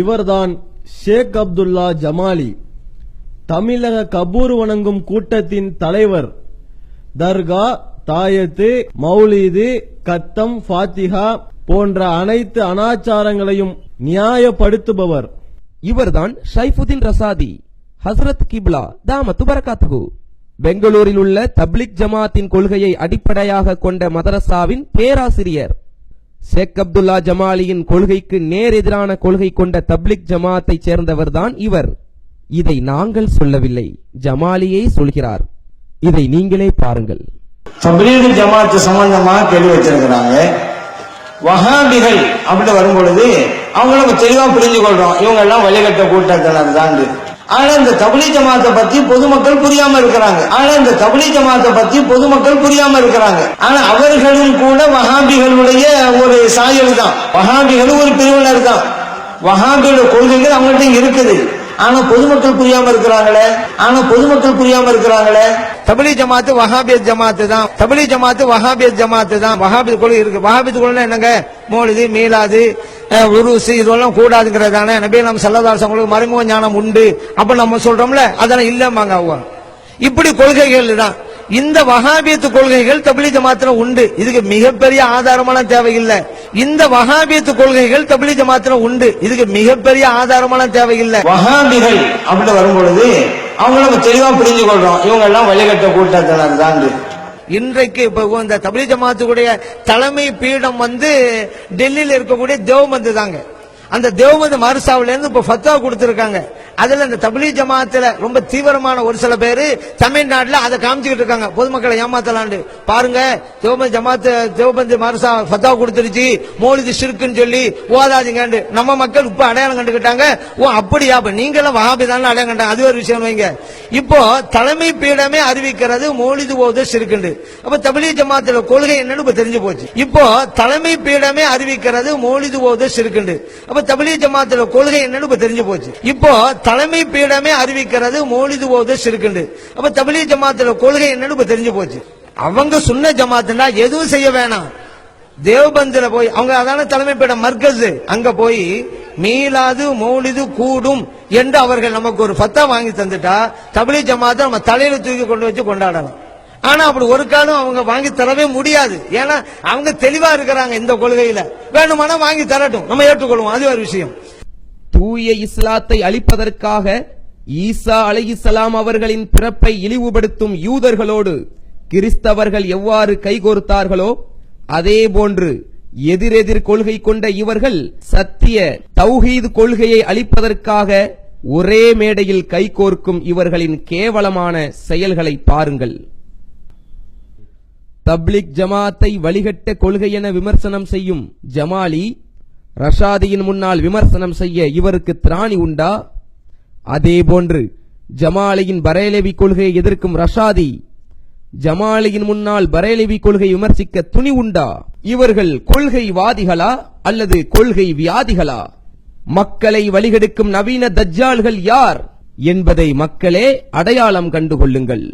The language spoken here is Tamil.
இவர்தான் ஷேக் அப்துல்லா ஜமாலி, தமிழக கபூர் வணங்கும் கூட்டத்தின் தலைவர். தர்கா, தாயத்து, மௌலீது, கத்தம், ஃபாத்திஹா போன்ற அனைத்து அனாச்சாரங்களையும் நியாயப்படுத்துபவர். இவர்தான் ஷைஃபுதீன் ரசாதி, ஹஸ்ரத் கிப்லா தாமத்து பரகாத்துஹு, பெங்களூரில் உள்ள தப்லிக் ஜமாத்தின் கொள்கையை அடிப்படையாக கொண்ட மதரசாவின் பேராசிரியர். ஷேக் அப்துல்லா ஜமாலியின் கொள்கைக்கு நேர் எதிரான கொள்கை கொண்ட தப்லிக் ஜமாத்தை சேர்ந்தவர்தான் இவர். இதை நாங்கள் சொல்லவில்லை, ஜமாலியே சொல்கிறார். இதை நீங்களே பாருங்கள். தப்லீக் ஜமாத் சம்பந்தமா கேள்வி வச்சிருக்கிறாங்க. வஹாபிகள் அப்படி வரும்பொழுது அவங்கள தெளிவா புரிஞ்சு கொள்றோம், இவங்க எல்லாம் வழிகட்ட கூட்டத்தினர் தான். ஆனா இந்த தப்லீக் ஜமாத்தை பத்தி பொதுமக்கள் புரியாம இருக்கிறாங்க. ஆனா அவர்களும் கூட வஹாபிகளுடைய ஒரு சாயல் தான், வஹாபிகளும் ஒரு பிரிவினர் தான். வஹாபியோட கொள்கைகள் அவங்கள்ட்ட இருக்குது. ஆனா பொதுமக்கள் புரியாம இருக்கிறாங்களே. தப்லீக் ஜமாத்து வஹாபியத் ஜமாத்து தான், வஹாபியத் கொள்கை இருக்கு. வஹாபியத் கொள்கை என்னங்க? மௌலிது, மீலாது, உருசு இதெல்லாம் கூடாதுங்கிறதானே. நபி நம்ம ஸல்லல்லாஹு அலைஹி வஸல்லம் மறைமுக ஞானம் உண்டு அப்ப நம்ம சொல்றோம்ல, அதெல்லாம் இல்லமாங்க. அவங்க இப்படி கொள்கைகள் தான். இந்த வஹாபியத்து கொள்கைகள் தப்லீக் ஜமாத்துல உண்டு. இதுக்கு மிகப்பெரிய ஆதாரமான தேவையில்லை. இந்த வஹாபியத்து கொள்கைகள் தப்லீக் ஜமாத்துல உண்டு. இதுக்கு மிகப்பெரிய ஆதாரமான தேவையில்லை. வஹாபிகள் அப்படி வரும்பொழுது அவங்கள தெளிவா புரிஞ்சு கொள்றோம், இவங்க எல்லாம் வழிகட்ட கூட்டத்தினர் தான். இன்றைக்கு இந்த தப்லீக் ஜமாத்துடைய தலைமை பீடம் டெல்லியில இருக்கக்கூடிய தேவபந்து தாங்க. அந்த தேவபந்து மர்சாவில இருந்து இப்ப ஃபத்வா கொடுத்திருக்காங்க. அதுல இந்த தப்லீக் ஜமாத்துல ரொம்ப தீவிரமான ஒரு சில பேரு தமிழ்நாட்டுல அதை காமிச்சுக்கிட்டு இருக்காங்க, பொதுமக்களை ஏமாத்தலாண்டு. பாருங்க, தேவபந்து மர்சா ஃபத்வா கொடுத்துருச்சு, மௌலிது ஷிர்க்குன்னு சொல்லி ஓதாதீங்க. நம்ம மக்கள் இப்ப அடையாளம் கண்டுக்கிட்டாங்க. ஓ அப்படியா, நீங்க எல்லாம் வஹாபி தான் அடையாளம் கண்டாங்க. அது ஒரு விஷயம் வைங்க. இப்போ தலைமை பீடமே அறிவிக்கிறது மௌலிது ஓத ஷிர்க்குன்னு. அப்ப தப்லீக் ஜமாத்துல கொள்கை என்னன்னு இப்ப தெரிஞ்சு போச்சு. இப்போ தலைமை பீடமே அறிவிக்கிறது மௌலிது ஓத ஷிர்க்குன்னு. அப்ப தப்லீக் ஜமாத்துல கொள்கை என்னன்னு இப்ப தெரிஞ்சு போச்சு. இப்போ தலைமை பீடமே அறிவிக்கிறது மௌலிது ஓத ஷிர்க்குன்னு. அப்ப தப்லீக் ஜமாத்துல கொள்கை என்னன்னு இப்ப தெரிஞ்சு போச்சு. அவங்க சுன்ன ஜமாத்துனா எதுவும் செய்ய வேணாம். தேவபந்துல போய் அவங்க அதான தலைமை பீடம் மர்கஸ், அங்க போய் மீலாது மௌலிது கூடும் என்று அவர்கள் நமக்கு ஒரு ஃபத்வா வாங்கி தந்துட்டா தப்லீக் ஜமாத்தை நம்ம தலையில தூக்கி கொண்டு வச்சு கொண்டாடலாம். ஆனா அப்படி ஒரு காலம் அவங்க வாங்கி தரவே முடியாது. ஏன்னா அவங்க தெளிவா இருக்கிறாங்க இந்த கொள்கையில. வேணுமானா வாங்கி தரட்டும், நம்ம ஏற்றுக்கொள்வோம், அது ஒரு விஷயம். தூய இஸ்லாத்தை அழிப்பதற்காக ஈசா அலைஹிஸ்ஸலாம் அவர்களின் பிறப்பை இழிவுபடுத்தும் யூதர்களோடு கிறிஸ்தவர்கள் எவ்வாறு கைகோர்த்தார்களோ அதே போன்று எதிரெதிர் கொள்கை கொண்ட இவர்கள் சத்திய தௌஹீத் கொள்கையை அழிப்பதற்காக ஒரே மேடையில் கைகோர்க்கும் இவர்களின் கேவலமான செயல்களை பாருங்கள். தப்லீக் ஜமாத்தை வழிகட்ட கொள்கை என விமர்சனம் செய்யும் ஜமாலி ரஷாதியின் முன்னால் விமர்சனம் செய்ய இவருக்கு திராணி உண்டா? அதேபோன்று ஜமாலியின் பரேலவி கொள்கையை எதிர்க்கும் ரஷாதி ஜமாலியின் முன்னால் பரேலவி கொள்கை விமர்சிக்க துணி உண்டா? இவர்கள் கொள்கைவாதிகளா அல்லது கொள்கை வியாதிகளா? மக்களை வழிகெடுக்கும் நவீன தஜ்ஜால்கள் யார் என்பதை மக்களே அடையாளம் கண்டுகொள்ளுங்கள்.